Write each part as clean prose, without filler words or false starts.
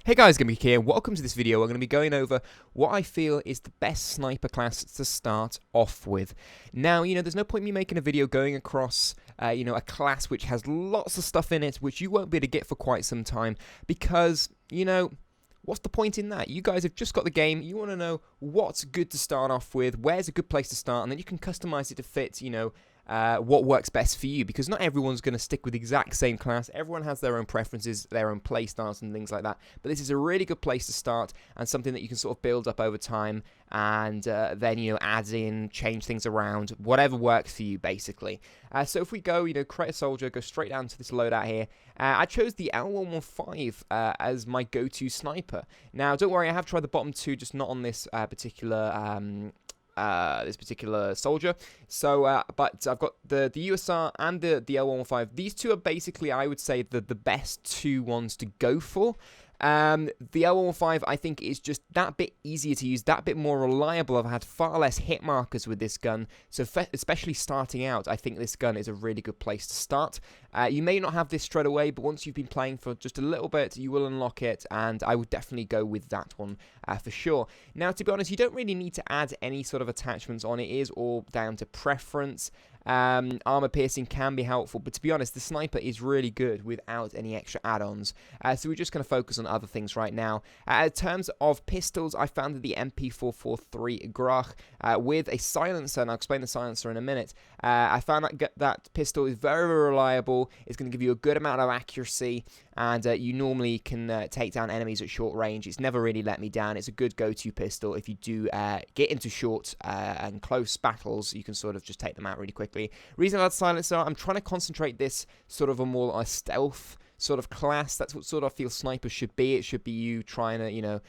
Hey guys, Gimmick here. Welcome to this video. We're going to be going over what I feel is the best sniper class to start off with. Now, there's no point in me making a video going across, a class which has lots of stuff in it, which you won't be able to get for quite some time, because, what's the point in that? You guys have just got the game. You want to know what's good to start off with, where's a good place to start, and then you can customize it to fit, what works best for you, because not everyone's going to stick with the exact same class. Everyone has their own preferences, their own play styles and things like that, but this is a really good place to start and something that you can sort of build up over time and then add in, change things around, whatever works for you basically. So if we go, create a soldier, go straight down to this loadout here. I chose the L115 as my go-to sniper. Now don't worry, I have tried the bottom two, just not on this particular soldier. So, but I've got the USR and the L115. These two are basically, I would say, the best two ones to go for. The L115, I think, is just that bit easier to use, that bit more reliable. I've had far less hit markers with this gun, so especially starting out, I think this gun is a really good place to start. You may not have this straight away, but once you've been playing for just a little bit, you will unlock it, and I would definitely go with that one for sure. Now, to be honest, you don't really need to add any sort of attachments on. It is all down to preference. Armor piercing can be helpful, but to be honest, the sniper is really good without any extra add-ons. So we're just going to focus on other things right now. In terms of pistols, I found that the MP443 Grach with a silencer, and I'll explain the silencer in a minute. I found that pistol is very, very reliable. It's going to give you a good amount of accuracy, and you normally can take down enemies at short range. It's never really let me down. It's a good go-to pistol if you do get into short and close battles. You can sort of just take them out really quickly. Reason I had silencer, I'm trying to concentrate this sort of a more stealth sort of class. That's what sort of I feel sniper should be. It should be you trying to,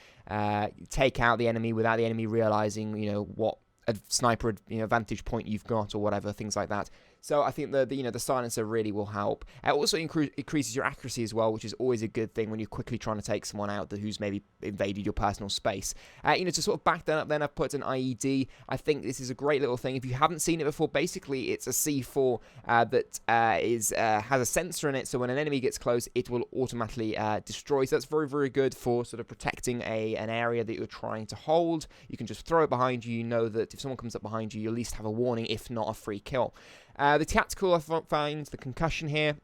take out the enemy without the enemy realizing, what a sniper, vantage point you've got or whatever, things like that. So I think the silencer really will help. It also increases your accuracy as well, which is always a good thing when you're quickly trying to take someone out who's maybe invaded your personal space. To sort of back that up, then I've put an IED. I think this is a great little thing. If you haven't seen it before, basically it's a C4 that has a sensor in it. So when an enemy gets close, it will automatically destroy. So that's very, very good for sort of protecting an area that you're trying to hold. You can just throw it behind you. You know that if someone comes up behind you, you at least have a warning, if not a free kill. The tactical, I find the concussion here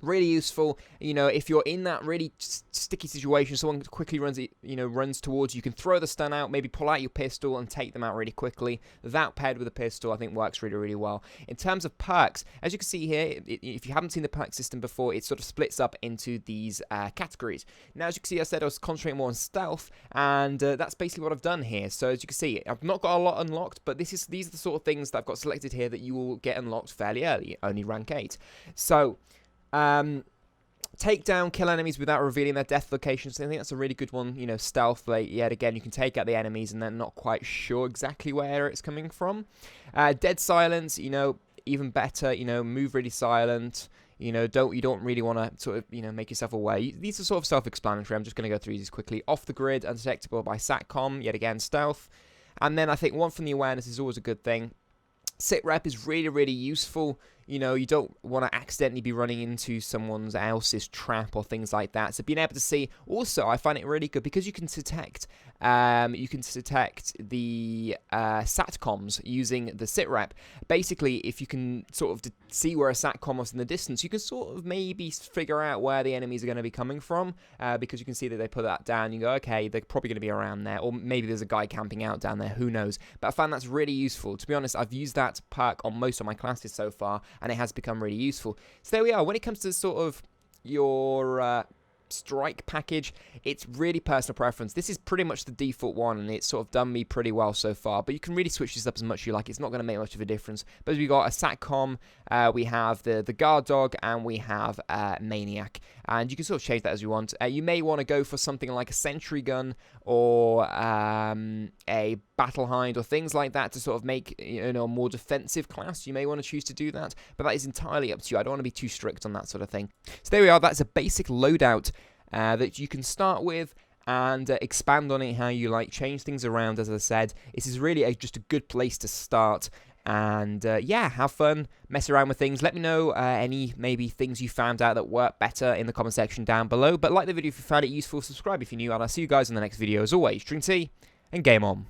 really useful. If you're in that really sticky situation, someone quickly runs towards you, can throw the stun out, maybe pull out your pistol and take them out really quickly. That paired with a pistol, I think works really, really well. In terms of perks, as you can see here, if you haven't seen the perk system before, it sort of splits up into these categories. Now, as you can see, I said I was concentrating more on stealth, and that's basically what I've done here. So as you can see, I've not got a lot unlocked, but these are the sort of things that I've got selected here that you will get unlocked fairly early, only rank 8. So take down, kill enemies without revealing their death locations. I think that's a really good one. Stealth, yet again, you can take out the enemies and they're not quite sure exactly where it's coming from. Dead silence, even better. Move really silent. You don't really want to sort of, make yourself aware. These are sort of self-explanatory. I'm just going to go through these quickly. Off the grid, undetectable by SATCOM, yet again, stealth. And then I think one from the awareness is always a good thing. Sit rep is really, really useful. You don't want to accidentally be running into someone else's trap or things like that. So being able to see, also, I find it really good because you can detect the SATCOMs using the sit rep. Basically, if you can sort of see where a SATCOM is in the distance, you can sort of maybe figure out where the enemies are going to be coming from because you can see that they put that down. You go, okay, they're probably going to be around there, or maybe there's a guy camping out down there. Who knows? But I found that's really useful. To be honest, I've used that perk on most of my classes so far, and it has become really useful. So there we are. When it comes to sort of your strike package, it's really personal preference. This is pretty much the default one, and it's sort of done me pretty well so far, but you can really switch this up as much as you like. It's not going to make much of a difference. But we got a SATCOM, we have the guard dog, and we have Maniac, and you can sort of change that as you want. You may want to go for something like a sentry gun or a battle hind or things like that to sort of make a more defensive class. You may want to choose to do that, but that is entirely up to you. I don't want to be too strict on that sort of thing. So there we are. That's a basic loadout that you can start with and expand on it how you like, change things around. As I said, this is really just a good place to start. And yeah, have fun, mess around with things. Let me know any maybe things you found out that work better in the comment section down below. But like the video if you found it useful, subscribe if you're new, and I'll see you guys in the next video. As always, drink tea and game on.